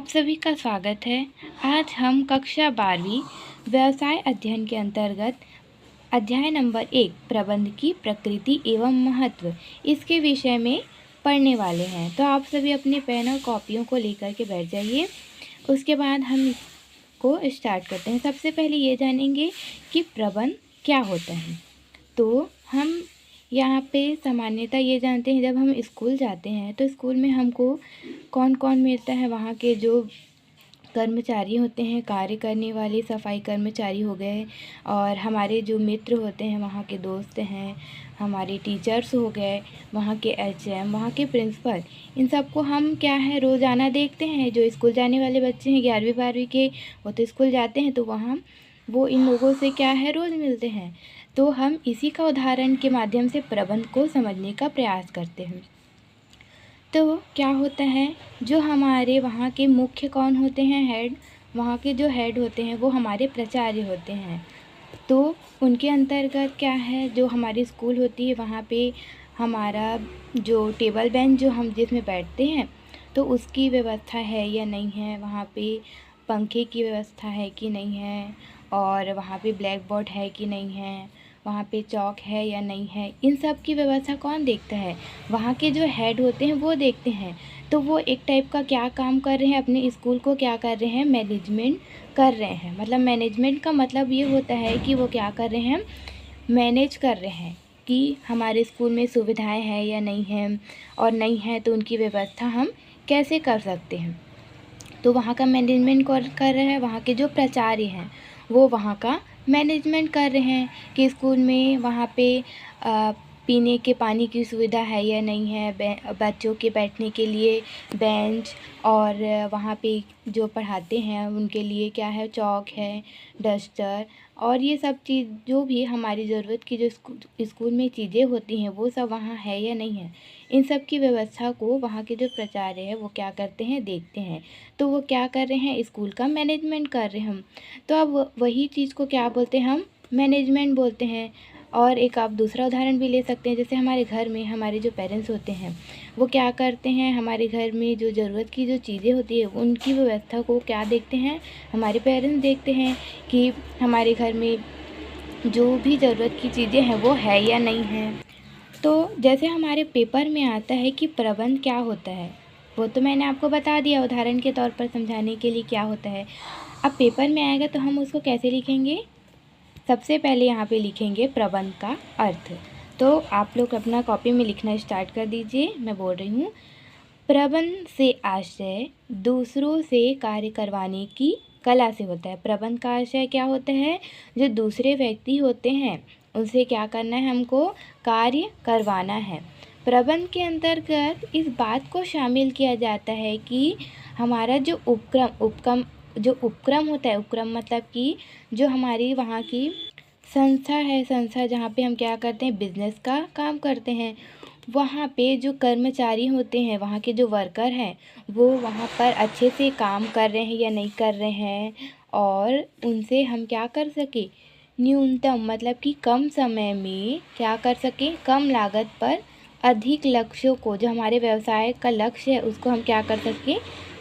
आप सभी का स्वागत है। आज हम कक्षा 12वीं व्यवसाय अध्ययन के अंतर्गत अध्याय नंबर 1 प्रबंध की प्रकृति एवं महत्व इसके विषय में पढ़ने वाले हैं। तो आप सभी अपने पेन और कॉपियों को लेकर के बैठ जाइए। उसके बाद हम इसको स्टार्ट करते हैं। सबसे पहले ये जानेंगे कि प्रबंध क्या होता है। तो हम यहाँ पे सामान्यतः ये जानते हैं, जब हम स्कूल जाते हैं तो स्कूल में हमको कौन कौन मिलता है। वहाँ के जो कर्मचारी होते हैं, कार्य करने वाले सफाई कर्मचारी हो गए, और हमारे जो मित्र होते हैं, वहाँ के दोस्त हैं, हमारे टीचर्स हो गए, वहाँ के एचएम, वहाँ के प्रिंसिपल, इन सबको हम क्या है रोज़ाना देखते हैं। जो स्कूल जाने वाले बच्चे हैं 11वीं 12वीं के, वो तो स्कूल जाते हैं, तो वहाँ वो इन लोगों से क्या है रोज़ मिलते हैं। तो हम इसी का उदाहरण के माध्यम से प्रबंध को समझने का प्रयास करते हैं। तो क्या होता है, जो हमारे वहाँ के मुख्य कौन होते हैं, हेड, वहाँ के जो हेड होते हैं वो हमारे प्राचार्य होते हैं। तो उनके अंतर्गत क्या है, जो हमारी स्कूल होती है वहाँ पे हमारा जो टेबल बेंच जो हम जिसमें बैठते हैं, तो उसकी व्यवस्था है या नहीं है, वहाँ पे पंखे की व्यवस्था है कि नहीं है, और वहाँ पे ब्लैक बोर्ड है कि नहीं है, वहाँ पे चौक है या नहीं है, इन सब की व्यवस्था कौन देखता है, वहाँ के जो हेड होते हैं वो देखते हैं। तो वो एक टाइप का क्या काम कर रहे हैं, अपने स्कूल को क्या कर रहे हैं, मैनेजमेंट कर रहे हैं। मतलब मैनेजमेंट का मतलब ये होता है कि वो क्या कर रहे हैं, मैनेज कर रहे हैं कि हमारे स्कूल में सुविधाएं हैं या नहीं है, और नहीं है तो उनकी व्यवस्था हम कैसे कर सकते हैं। तो वहाँ का मैनेजमेंट कर रहे हैं, वहाँ के जो प्राचार्य हैं वो वहाँ का मैनेजमेंट कर रहे हैं कि स्कूल में वहाँ पे पीने के पानी की सुविधा है या नहीं है, बच्चों के बैठने के लिए बेंच, और वहाँ पे जो पढ़ाते हैं उनके लिए क्या है, चौक है, डस्टर, और ये सब चीज़ जो भी हमारी ज़रूरत की जो स्कूल में चीज़ें होती हैं वो सब वहाँ है या नहीं है। इन सब की व्यवस्था को वहाँ के जो प्राचार्य है वो क्या करते हैं, देखते हैं। तो वो क्या कर रहे हैं, स्कूल का मैनेजमेंट कर रहे हैं हम। तो अब वही चीज़ को क्या बोलते हैं, हम मैनेजमेंट बोलते हैं। और एक आप दूसरा उदाहरण भी ले सकते हैं, जैसे हमारे घर में हमारे जो पेरेंट्स होते हैं वो क्या करते हैं, हमारे घर में जो ज़रूरत की जो चीज़ें होती है उनकी व्यवस्था को क्या देखते हैं, हमारे पेरेंट्स देखते हैं कि हमारे घर में जो भी ज़रूरत की चीज़ें हैं वो है या नहीं है। तो जैसे हमारे पेपर में आता है कि प्रबंध क्या होता है, वो तो मैंने आपको बता दिया उदाहरण के तौर पर समझाने के लिए क्या होता है। अब पेपर में आएगा तो हम उसको कैसे लिखेंगे, सबसे पहले यहाँ पे लिखेंगे प्रबंध का अर्थ। तो आप लोग अपना कॉपी में लिखना स्टार्ट कर दीजिए। मैं बोल रही हूँ, प्रबंध से आशय दूसरों से कार्य करवाने की कला से होता है। प्रबंध का आशय क्या होता है, जो दूसरे व्यक्ति होते हैं उनसे क्या करना है, हमको कार्य करवाना है। प्रबंध के अंतर्गत इस बात को शामिल किया जाता है कि हमारा जो उपक्रम होता है, उपक्रम मतलब कि जो हमारी वहाँ की संस्था है, संस्था जहाँ पे हम क्या करते हैं, बिजनेस का काम करते हैं, वहाँ पे जो कर्मचारी होते हैं, वहाँ के जो वर्कर हैं, वो वहाँ पर अच्छे से काम कर रहे हैं या नहीं कर रहे हैं, और उनसे हम क्या कर सके, न्यूनतम मतलब कि कम समय में क्या कर सकें, कम लागत पर अधिक लक्ष्यों को, जो हमारे व्यवसाय का लक्ष्य है उसको हम क्या कर सकें,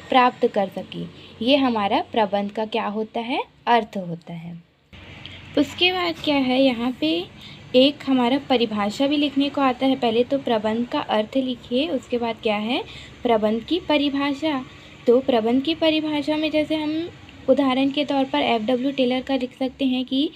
प्राप्त कर सकें। ये हमारा प्रबंध का क्या होता है, अर्थ होता है। उसके बाद क्या है, यहाँ पे एक हमारा परिभाषा भी लिखने को आता है। पहले तो प्रबंध का अर्थ लिखिए, उसके बाद क्या है, प्रबंध की परिभाषा। तो प्रबंध की परिभाषा में जैसे हम उदाहरण के तौर पर FW टेलर का लिख सकते हैं कि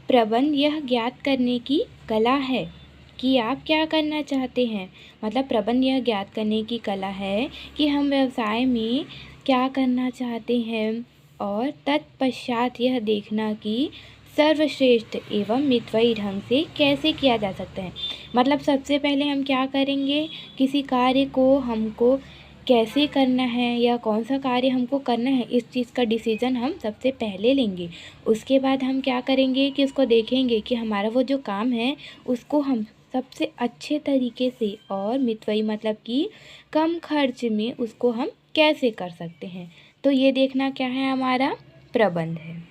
प्रबंध यह ज्ञात करने की कला है कि आप क्या करना चाहते हैं। मतलब प्रबंध यह ज्ञात करने की कला है कि हम व्यवसाय में क्या करना चाहते हैं, और तत्पश्चात यह देखना कि सर्वश्रेष्ठ एवं मितव्ययी ढंग से कैसे किया जा सकता है। मतलब सबसे पहले हम क्या करेंगे, किसी कार्य को हमको कैसे करना है या कौन सा कार्य हमको करना है, इस चीज़ का डिसीज़न हम सबसे पहले लेंगे। उसके बाद हम क्या करेंगे कि उसको देखेंगे कि हमारा वो जो काम है उसको हम सबसे अच्छे तरीके से और मितव्ययी मतलब कि कम खर्च में उसको हम कैसे कर सकते हैं। तो ये देखना क्या है, हमारा प्रबंध है।